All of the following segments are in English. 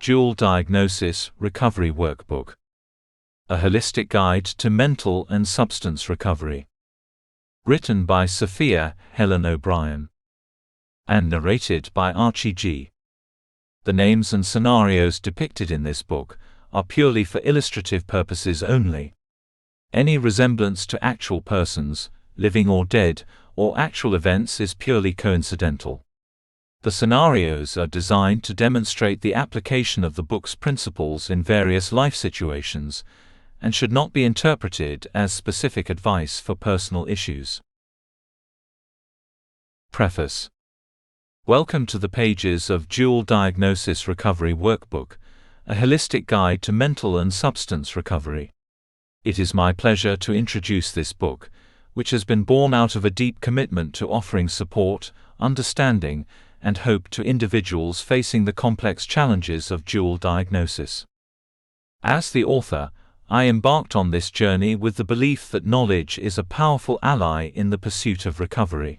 Dual Diagnosis Recovery Workbook. A Holistic Guide to Mental and Substance Recovery. Written by Sophia Helen O'Brien. And narrated by Archie G. The names and scenarios depicted in this book are purely for illustrative purposes only. Any resemblance to actual persons, living or dead, or actual events is purely coincidental. The scenarios are designed to demonstrate the application of the book's principles in various life situations, and should not be interpreted as specific advice for personal issues. Preface. Welcome to the pages of Dual Diagnosis Recovery Workbook, a holistic guide to mental and substance recovery. It is my pleasure to introduce this book, which has been born out of a deep commitment to offering support, understanding, and hope to individuals facing the complex challenges of dual diagnosis. As the author, I embarked on this journey with the belief that knowledge is a powerful ally in the pursuit of recovery.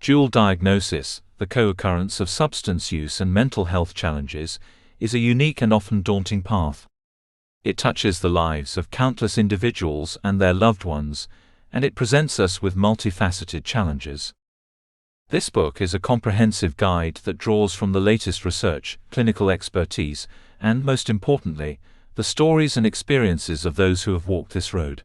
Dual diagnosis, the co-occurrence of substance use and mental health challenges, is a unique and often daunting path. It touches the lives of countless individuals and their loved ones, and it presents us with multifaceted challenges. This book is a comprehensive guide that draws from the latest research, clinical expertise, and, most importantly, the stories and experiences of those who have walked this road.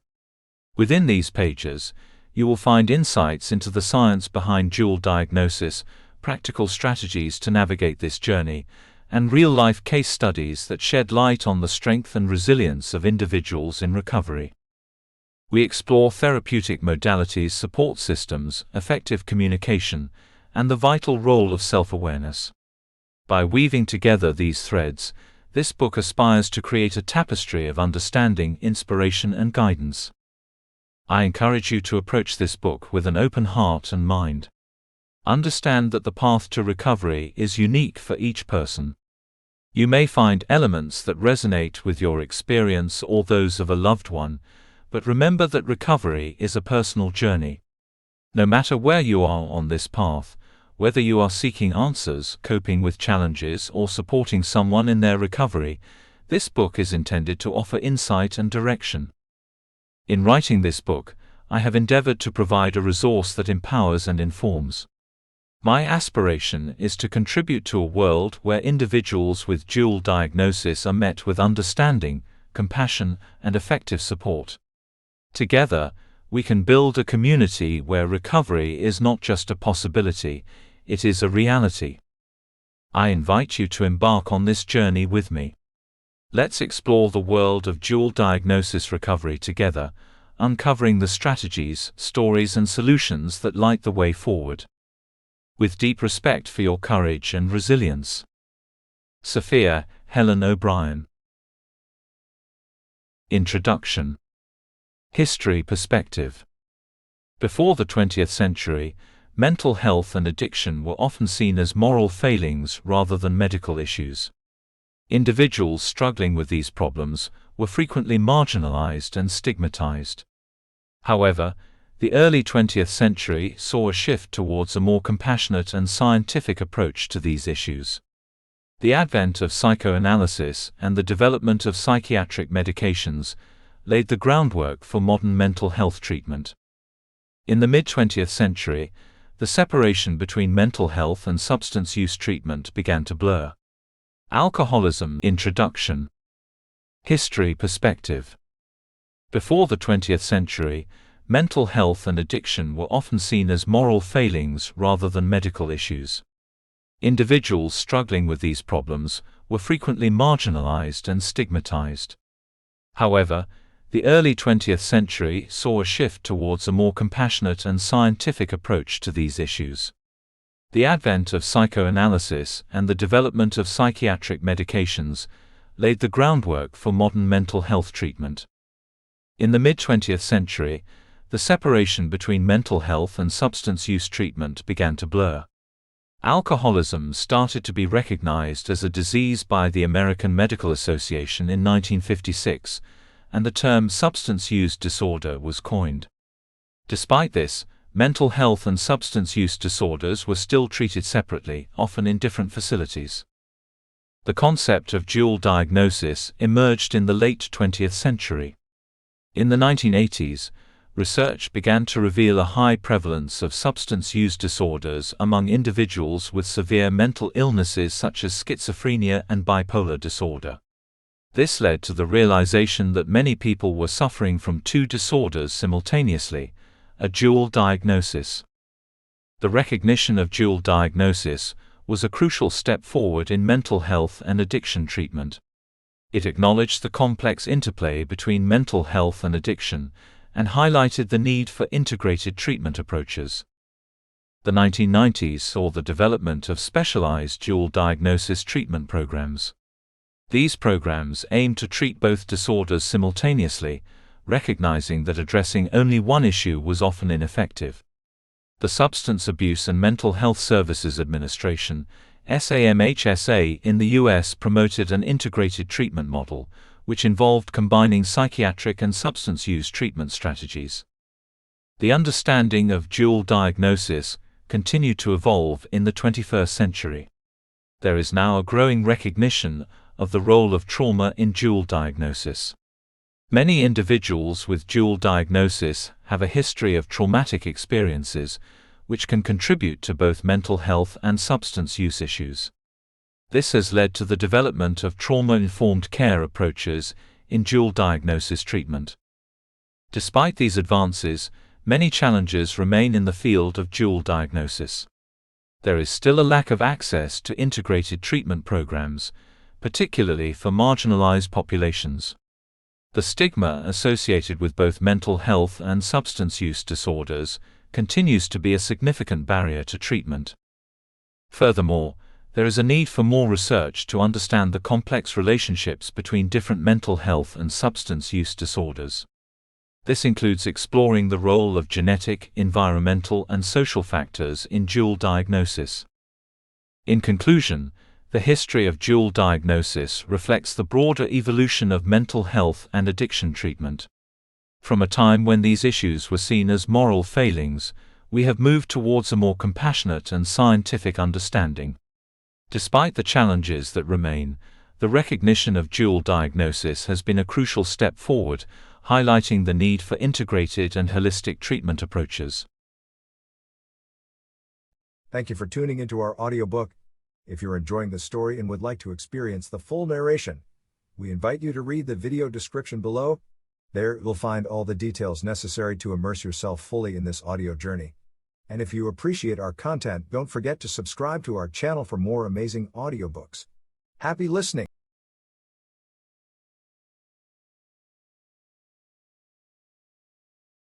Within these pages, you will find insights into the science behind dual diagnosis, practical strategies to navigate this journey, and real-life case studies that shed light on the strength and resilience of individuals in recovery. We explore therapeutic modalities, support systems, effective communication, and the vital role of self-awareness. By weaving together these threads, this book aspires to create a tapestry of understanding, inspiration, and guidance. I encourage you to approach this book with an open heart and mind. Understand that the path to recovery is unique for each person. You may find elements that resonate with your experience or those of a loved one, but remember that recovery is a personal journey. No matter where you are on this path, whether you are seeking answers, coping with challenges, or supporting someone in their recovery, this book is intended to offer insight and direction. In writing this book, I have endeavored to provide a resource that empowers and informs. My aspiration is to contribute to a world where individuals with dual diagnosis are met with understanding, compassion, and effective support. Together, we can build a community where recovery is not just a possibility, it is a reality. I invite you to embark on this journey with me. Let's explore the world of dual diagnosis recovery together, uncovering the strategies, stories, and solutions that light the way forward. With deep respect for your courage and resilience. Sophia Helen O'Brien. Introduction. History perspective. Before the 20th century, mental health and addiction were often seen as moral failings rather than medical issues. Individuals struggling with these problems were frequently marginalized and stigmatized. However, the early 20th century saw a shift towards a more compassionate and scientific approach to these issues. The advent of psychoanalysis and the development of psychiatric medications laid the groundwork for modern mental health treatment. In the mid-20th century, the separation between mental health and substance use treatment began to blur. Alcoholism. Introduction. History perspective. Before the 20th century, mental health and addiction were often seen as moral failings rather than medical issues. Individuals struggling with these problems were frequently marginalized and stigmatized. However, the early 20th century saw a shift towards a more compassionate and scientific approach to these issues. The advent of psychoanalysis and the development of psychiatric medications laid the groundwork for modern mental health treatment. In the mid-20th century, the separation between mental health and substance use treatment began to blur. Alcoholism started to be recognized as a disease by the American Medical Association in 1956, and the term substance use disorder was coined. Despite this, mental health and substance use disorders were still treated separately, often in different facilities. The concept of dual diagnosis emerged in the late 20th century. In the 1980s, research began to reveal a high prevalence of substance use disorders among individuals with severe mental illnesses such as schizophrenia and bipolar disorder. This led to the realization that many people were suffering from two disorders simultaneously, a dual diagnosis. The recognition of dual diagnosis was a crucial step forward in mental health and addiction treatment. It acknowledged the complex interplay between mental health and addiction, and highlighted the need for integrated treatment approaches. The 1990s saw the development of specialized dual diagnosis treatment programs. These programs aim to treat both disorders simultaneously, recognizing that addressing only one issue was often ineffective. The Substance Abuse and Mental Health Services Administration, SAMHSA, in the U.S. promoted an integrated treatment model, which involved combining psychiatric and substance use treatment strategies. The understanding of dual diagnosis continued to evolve in the 21st century. There is now a growing recognition of the role of trauma in dual diagnosis. Many individuals with dual diagnosis have a history of traumatic experiences, which can contribute to both mental health and substance use issues. This has led to the development of trauma-informed care approaches in dual diagnosis treatment. Despite these advances, many challenges remain in the field of dual diagnosis. There is still a lack of access to integrated treatment programs, particularly for marginalized populations. The stigma associated with both mental health and substance use disorders continues to be a significant barrier to treatment. Furthermore, there is a need for more research to understand the complex relationships between different mental health and substance use disorders. This includes exploring the role of genetic, environmental, and social factors in dual diagnosis. In conclusion, the history of dual diagnosis reflects the broader evolution of mental health and addiction treatment. From a time when these issues were seen as moral failings, we have moved towards a more compassionate and scientific understanding. Despite the challenges that remain, the recognition of dual diagnosis has been a crucial step forward, highlighting the need for integrated and holistic treatment approaches. Thank you for tuning into our audiobook. If you're enjoying the story and would like to experience the full narration, we invite you to read the video description below. There you'll find all the details necessary to immerse yourself fully in this audio journey. And if you appreciate our content, don't forget to subscribe to our channel for more amazing audiobooks. Happy listening!